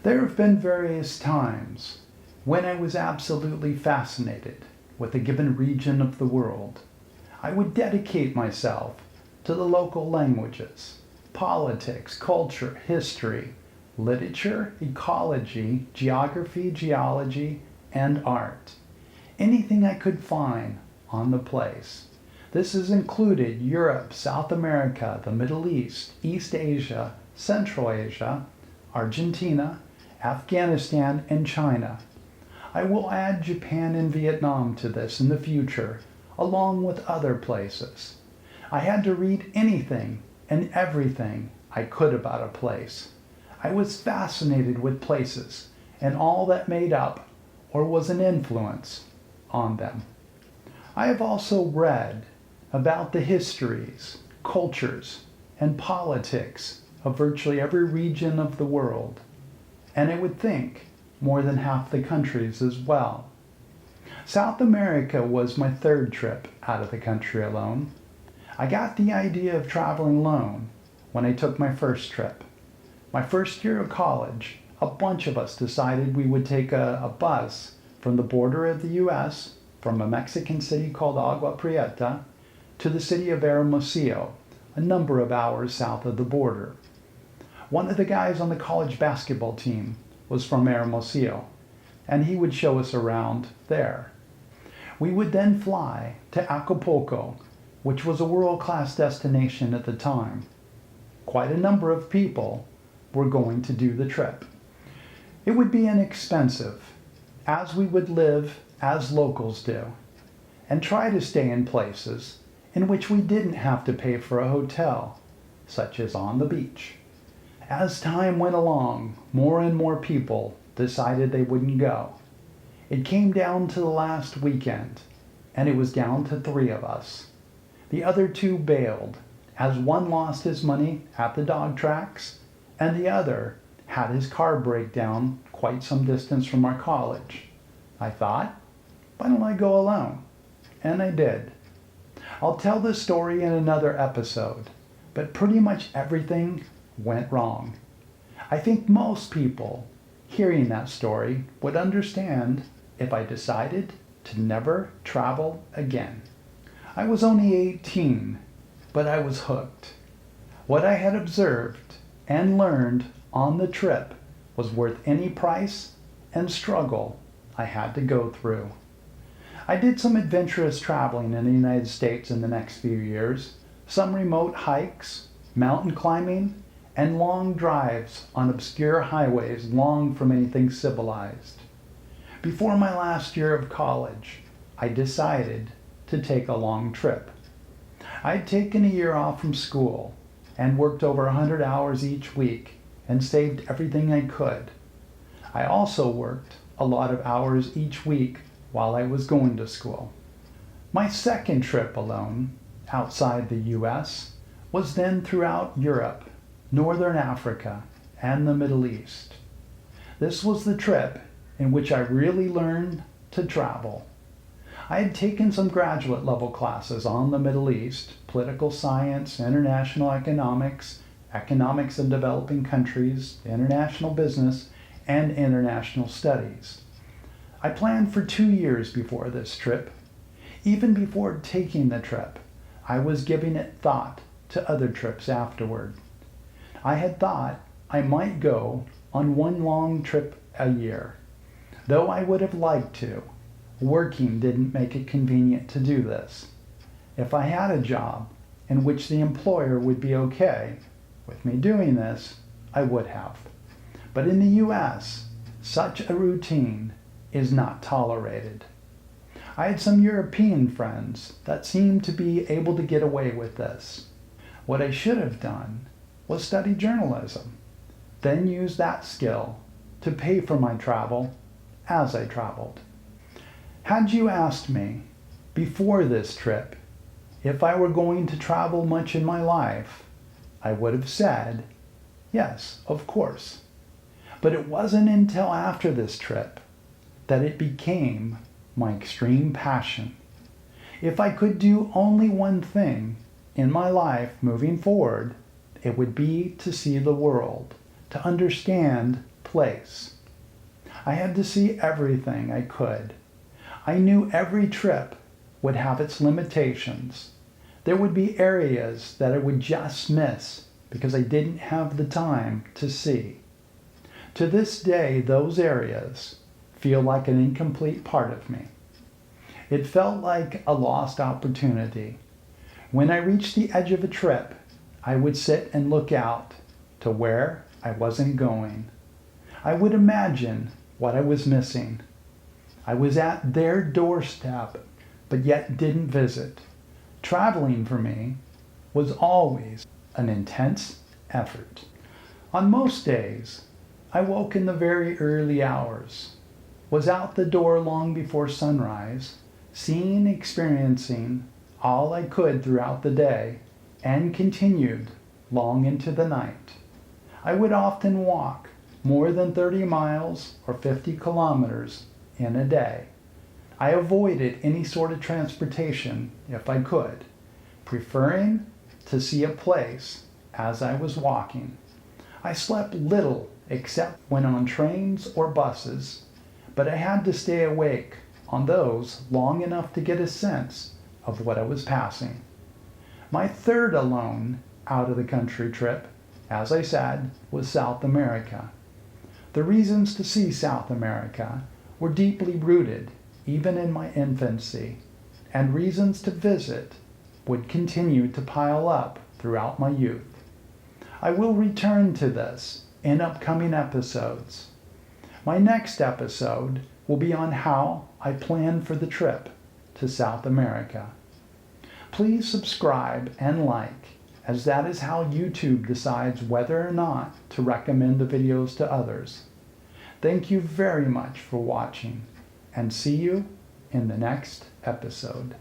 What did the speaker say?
There have been various times when I was absolutely fascinated with a given region of the world. I would dedicate myself to the local languages, politics, culture, history, literature, ecology, geography, geology, and art. Anything I could find on the place. This has included Europe, South America, the Middle East, East Asia, Central Asia, Argentina, Afghanistan, and China. I will add Japan and Vietnam to this in the future, along with other places. I had to read anything and everything I could about a place. I was fascinated with places and all that made up or was an influence on them. I have also read about the histories, cultures, and politics of virtually every region of the world, and I would think more than half the countries as well. South America was my third trip out of the country alone. I got the idea of traveling alone when I took my first trip. My first year of college, a bunch of us decided we would take a bus from the border of the US, from a Mexican city called Agua Prieta, to the city of Hermosillo, a number of hours south of the border. One of the guys on the college basketball team was from Hermosillo, and he would show us around there. We would then fly to Acapulco, which was a world-class destination at the time. Quite a number of people were going to do the trip. It would be inexpensive, as we would live as locals do, and try to stay in places in which we didn't have to pay for a hotel, such as on the beach. As time went along, more and more people decided they wouldn't go. It came down to the last weekend, and it was down to 3 of us. The other 2 bailed, as one lost his money at the dog tracks, and the other had his car break down quite some distance from our college. I thought, why don't I go alone? And I did. I'll tell this story in another episode, but pretty much everything went wrong. I think most people hearing that story would understand if I decided to never travel again. I was only 18, but I was hooked. What I had observed and learned on the trip was worth any price and struggle I had to go through. I did some adventurous traveling in the United States in the next few years, some remote hikes, mountain climbing, and long drives on obscure highways long from anything civilized. Before my last year of college, I decided to take a long trip. I'd taken a year off from school and worked over 100 hours each week and saved everything I could. I also worked a lot of hours each week while I was going to school. My second trip alone, outside the US, was then throughout Europe, Northern Africa, and the Middle East. This was the trip in which I really learned to travel. I had taken some graduate level classes on the Middle East, political science, international economics, economics of developing countries, international business, and international studies. I planned for 2 years before this trip. Even before taking the trip, I was giving it thought to other trips afterward. I had thought I might go on one long trip a year. Though I would have liked to, working didn't make it convenient to do this. If I had a job in which the employer would be okay with me doing this, I would have. But in the US, such a routine is not tolerated. I had some European friends that seemed to be able to get away with this. What I should have done was study journalism, then use that skill to pay for my travel as I traveled. Had you asked me before this trip if I were going to travel much in my life, I would have said, yes, of course. But it wasn't until after this trip that it became my extreme passion. If I could do only one thing in my life moving forward, it would be to see the world, to understand place. I had to see everything I could. I knew every trip would have its limitations. There would be areas that I would just miss because I didn't have the time to see. To this day, those areas feel like an incomplete part of me. It felt like a lost opportunity. When I reached the edge of a trip, I would sit and look out to where I wasn't going. I would imagine what I was missing. I was at their doorstep, but yet didn't visit. Traveling for me was always an intense effort. On most days, I woke in the very early hours, was out the door long before sunrise, seeing, experiencing all I could throughout the day, and continued long into the night. I would often walk more than 30 miles or 50 kilometers in a day. I avoided any sort of transportation if I could, preferring to see a place as I was walking. I slept little except when on trains or buses, but I had to stay awake on those long enough to get a sense of what I was passing. My third alone out of the country trip, as I said, was South America. The reasons to see South America were deeply rooted even in my infancy, and reasons to visit would continue to pile up throughout my youth. I will return to this in upcoming episodes. My next episode will be on how I planned for the trip to South America. Please subscribe and like, as that is how YouTube decides whether or not to recommend the videos to others. Thank you very much for watching, and see you in the next episode.